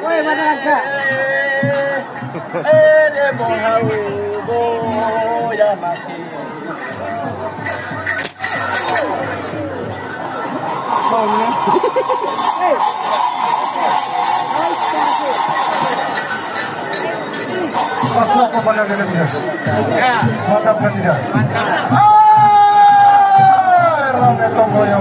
Woi, mana naga? Ya mati. Masuk kepada dirinya. Mantap dan tidak. Rame Tomoyo,